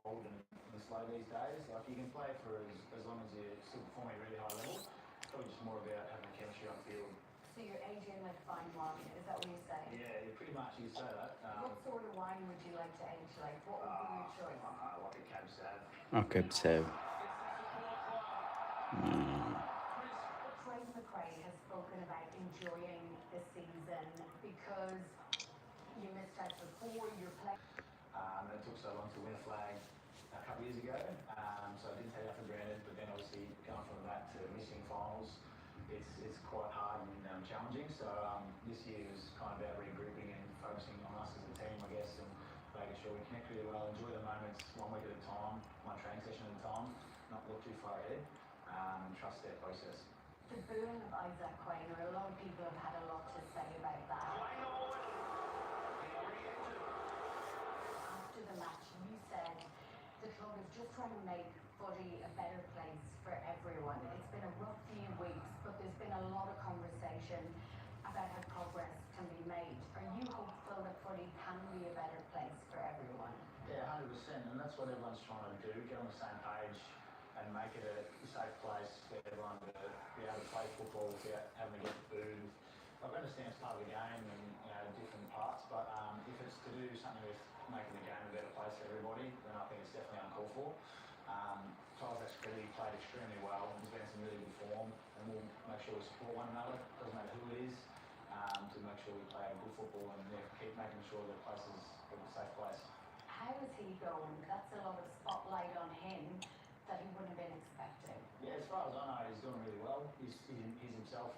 old and slow these days. Like you can play for as long as you're still performing at a really high level. It's probably just more about having chemistry on field. So you're aging like fine wine, is that what you're saying? Yeah, pretty much you say that. What sort of wine would you like to age like? What would be your choice? Like a Cab Sav. Okay, Sev. Craig McRae has spoken about enjoying the season because you missed out before you're playing. It took so long to win a flag a couple of years ago, so I didn't take that for granted. But then obviously going from that to missing finals, it's quite hard and challenging. So this year was kind of about regrouping and focusing on us as a team, I guess, and making sure we connect really well, enjoy the moments one week at a time, one training session at a time, not look too far ahead, trust their process. The booing of Isaac Quainer, a lot of people have had a lot to say about that. After the match, you said the club is just trying to make footy a better place for everyone. It's been a rough few weeks, but there's been a lot of conversation about how progress can be made. Are you hopeful that footy can be a better place for everyone? Yeah, 100%, and that's what everyone's trying to do, get on the same page and make it a safe place for everyone to be able to play football without having to get booed. I understand it's part of the game and different parts, but if it's to do something with making the game a better place for everybody, then I think it's definitely uncalled for. Isaac Quainer played extremely well, he's been in some really good form, and we'll make sure we support one another, doesn't matter who it is, to make sure we play good football and keep making sure the place is a safe place. How is he going? That's a lot of spotlight on him that he wouldn't have been expecting. Yeah, as far as I know, he's doing really well. He's himself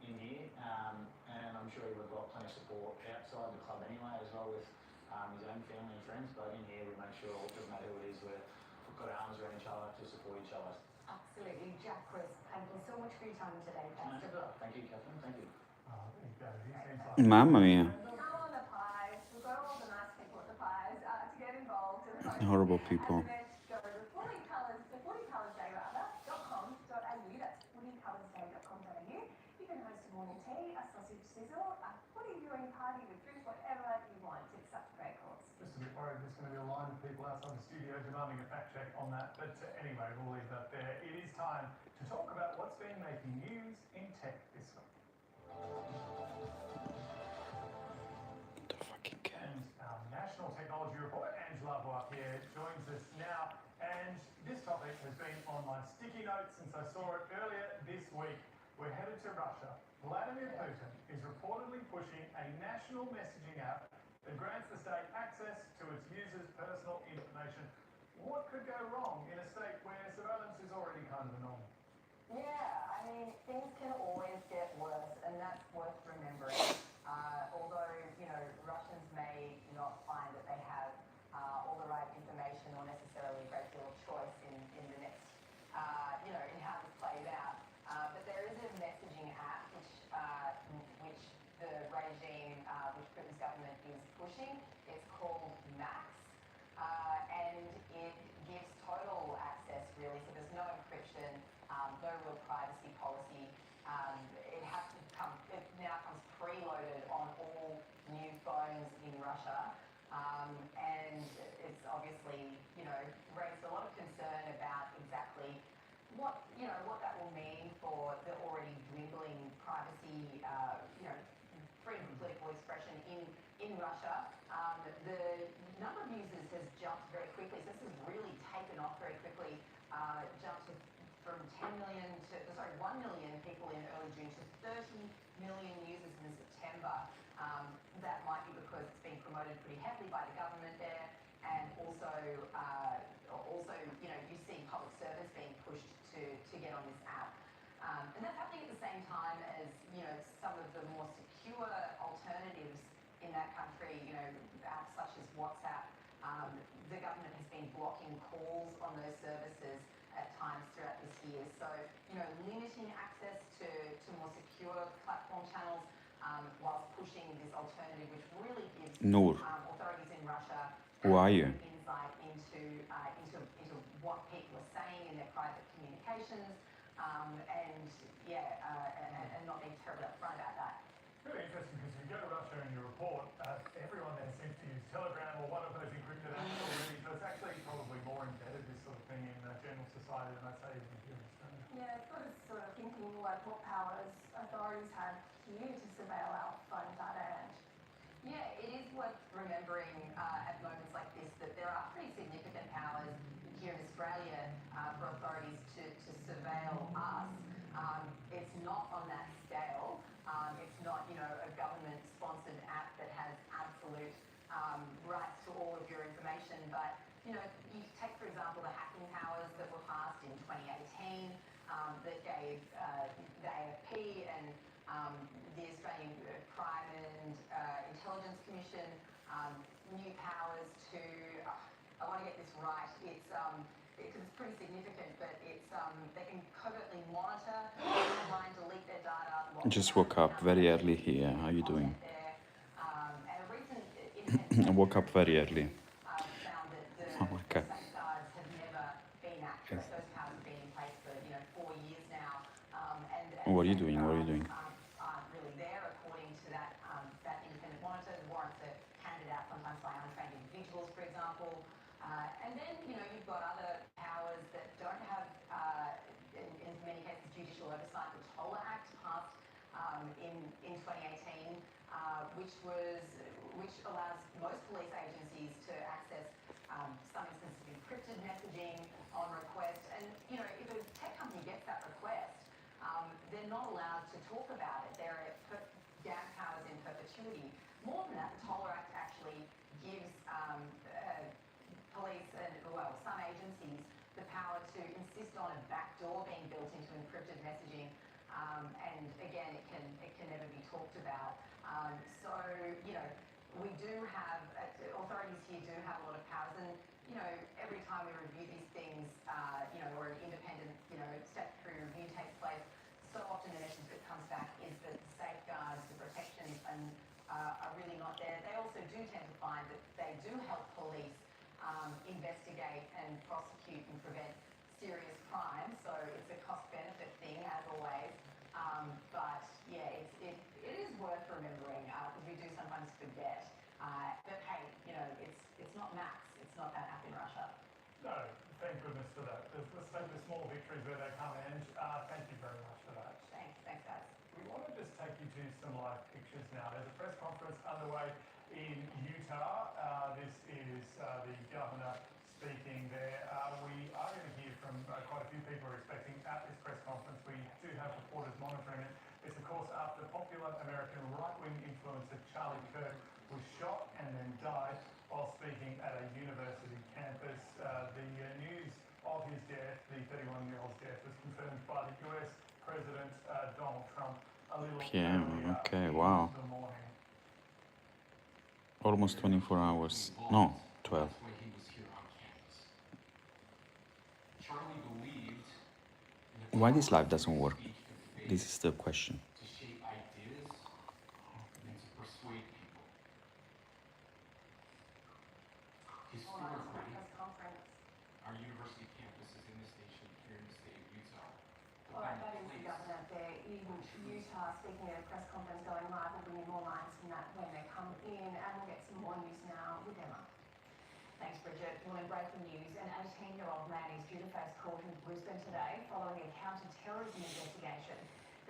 in here, and I'm sure he would have got plenty of support outside the club anyway, as well with his own family and friends. But in here, we make sure it doesn't matter who it is, we've got our arms around each other to support each other. Absolutely, Jack Crisp. Thank you so much for your time today. Best of luck. Thank you, Catherine. Thank you. There you go. He seems like Mamma mia. Now on the pies, we've got all the nice people at the pies to get involved. Horrible people. Go to footycolorsday.com.au. That's footycolorsday.com.au. You can host a morning tea, a sausage sizzle, a footy viewing party with drinks, whatever you want. It's such a great cause. just a bit worried there's going to be a line of people outside the studio demanding a fact check on that. But anyway, we'll leave that there. It is time to talk about what's been making news in tech this week. The fucking cat. And our National Technology Report, Angela Boapier, joins us now. And this topic has been on my sticky notes since I saw it earlier this week. We're headed to Russia. Vladimir Putin is reportedly pushing a national messaging app that grants the state access to its users' personal information. What could go wrong in a state where surveillance is already kind of a norm? Yeah, I mean, things can always get worse, and that's worth remembering. Although, Russians may not find that they have all the right information or necessarily a great deal of choice in the next, in how this plays out. But there is a messaging app which the regime, which Britain's government is pushing. It's called Max, and it gives total access, really. So there's no encryption, no real privacy policy. It now comes preloaded on all new phones in Russia, and it's obviously, raised a lot of concern about exactly what that will mean for the already dwindling privacy, freedom of political expression in Russia. The number of users has jumped very quickly. So this has really taken off very quickly. Jumped from 1 million people in early June to 30 million users in September. That might be because it's being promoted pretty heavily by the government there, and also, you see public servants being pushed to get on this app. And that's happening at the same time as, some of the more secure alternatives in that country, apps such as WhatsApp. The government has been blocking calls on those services at times throughout this year. So, limiting access to more secure platform channels, whilst pushing this alternative, which really gives Noor, authorities in Russia who are you? insight into what people are saying in their private communications, and not being terribly upfront about that. Really interesting, because if you go to Russia and you report, everyone there seems to use Telegram or one of those encrypted apps already, so it's actually probably decided, and I'd say even here in Australia. Yeah, it's got us sort of thinking like what powers authorities have here to surveil our phone data and Yeah, it is worth remembering at moments like this that there are pretty significant powers here in Australia for authorities to surveil us. It's not on that scale. It's not, a government-sponsored app that has absolute rights to all of your information. But, you take, for example, the hacking powers that were passed in 2018 that gave the AFP and the Australian Crime and Intelligence Commission new powers to, I want to get this right, it's because it's pretty significant, but it's they can covertly monitor, online, delete their data. Just woke up very early here. How you doing? And a recent independent I woke up very early. found that the Oh my God. safeguards have never been accurate. Those powers have been in place for 4 years now, and What are you doing? What are you doing? Aren't really there according to that independent monitor. The warrants are handed out sometimes by untrained individuals, for example. And then you've got other powers that don't have in many cases judicial oversight. The Toller Act passed in 2018, which allows most police agencies to access some instances of encrypted messaging on request. And if a tech company gets that request, they're not allowed to talk about it. They're gag powers in perpetuity. More than that, the Toller Act actually gives police and, some agencies the power to insist on a backdoor being built into encrypted messaging. And again, it can never be talked about. So, we do have, authorities here do have a lot of powers. And, every time we review these things, or an independent, statutory review takes place, so often the message that comes back is that the safeguards, the protections are really not there. They also do tend to find that they do help police investigate and prosecute and prevent serious crime. So it's a cost-benefit thing, as always. But yeah, it is worth remembering because we do sometimes forget. But hey, it's not Max. It's not that app in Russia. No, thank goodness for that. Let's take the small victories where they come, and thank you very much for that. Thanks guys. We want to just take you to some live pictures now. There's a press conference underway in Utah. This is the governor speaking there. We are going to hear from quite a few people are expecting at this press conference. We do have reporters monitoring it. It's, of course, after popular American right-wing influencer Charlie Kirk was shot and then died while speaking at a university campus. The news of his death, the 31-year-old's death, was confirmed by the US President Donald Trump a little PM, earlier okay, in wow. the morning. Almost 24 hours. No, 12. That's why he was here on campus. Charlie believed in the Why this power live doesn't of work? speech and faith This is the question. to shape ideas and to persuade people. Historically, press conference. our university campus is in this nation here in the state of Utah. All right, that is the governor there in Utah speaking at a press conference going live. We'll bring you more lines from that when they come in, and we'll get some more news now with Emma. Thanks, Bridget. Well, in breaking news, an 18-year-old man is due to face court in Brisbane today following a counter-terrorism investigation.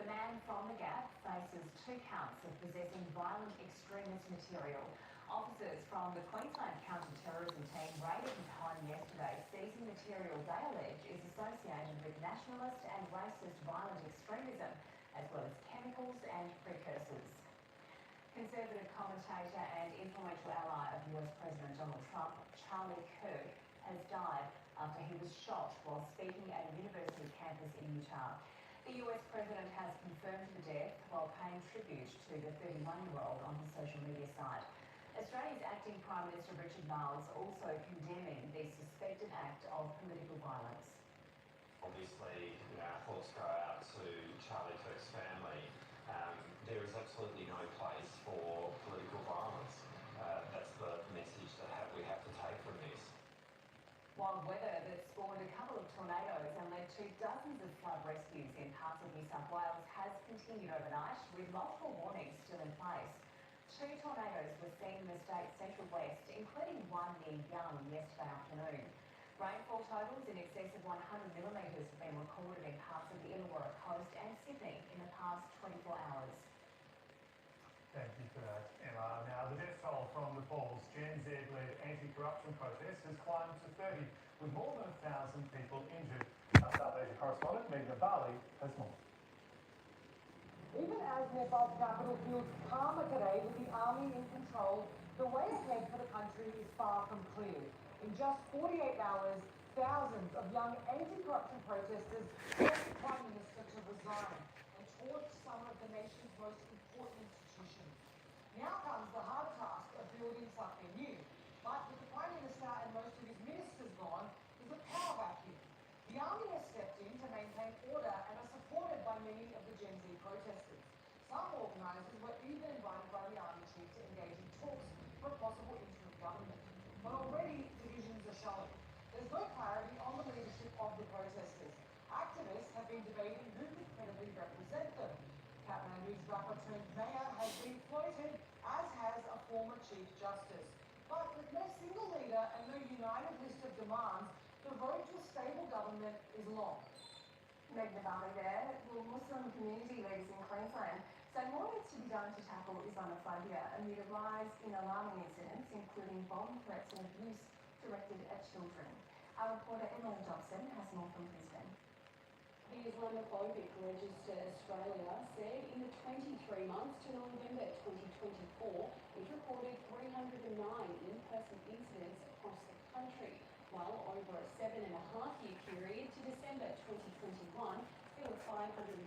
The man from the Gap faces 2 counts of possessing violent extremist material. Officers from the Queensland counter-terrorism team raided his home yesterday, seizing material they allege is associated with nationalist and racist violent extremism, as well as chemicals and precursors. Conservative commentator and influential ally of US President Donald Trump, Charlie Kirk, has died after he was shot while speaking at a university campus in Utah. The US President has confirmed the death while paying tribute to the 31-year-old on his social media site. Australia's acting Prime Minister Richard Marles also condemning the suspected act of political violence. Obviously, our thoughts go out to Charlie Kirk's family. There is absolutely no place for political violence. That's the message that we have to take from this. Wild weather that spawned a couple of tornadoes and led to dozens of flood rescues in parts of New South Wales has continued overnight, with multiple warnings still in place. 2 tornadoes were seen in the state's central west, including one near Young yesterday afternoon. Rainfall totals in excess of 100 millimetres have been recorded in parts of the Illawarra coast and Sydney in the past 24 hours. Thank you for that, Emma. Now, the death toll from Nepal's Gen Z-led anti-corruption protest has climbed to 30, with more than 1,000 people injured. Our South Asia correspondent, Meghna Bali, has more. Even as Nepal's capital feels calmer today with the army in control, the way ahead for the country is far from clear. In just 48 hours, thousands of young anti-corruption protesters forced the Prime Minister to resign and torch some of the nation's most important institutions. Now comes the hard task of building something new. But with the Prime Minister and most of his ministers gone, there's a power vacuum. The army has stepped in to maintain order and are supported by many of the Gen Z protesters. Some organisers were even invited by the army chief to engage in talks for a possible interim government. But already divisions are showing. There's no clarity on the leadership of the protesters. Activists have been debating who could credibly represent them. Kathmandu's rapper-turned-mayor has been floated, as has a former Chief Justice. But with no single leader and no united list of demands, the road to a stable government is long. Meghna Bali there. Well, Muslim community leaders in Queensland say more needs to be done to tackle Islamophobia amid a rise in alarming incidents, including bomb threats and abuse directed at children. Our reporter Emily Dobson has more from Brisbane. The Islamophobic Register Australia said in the 23 months to November 2024, it recorded 309 in-person incidents across the country, while over a 7.5-year period to December 2021, there were 515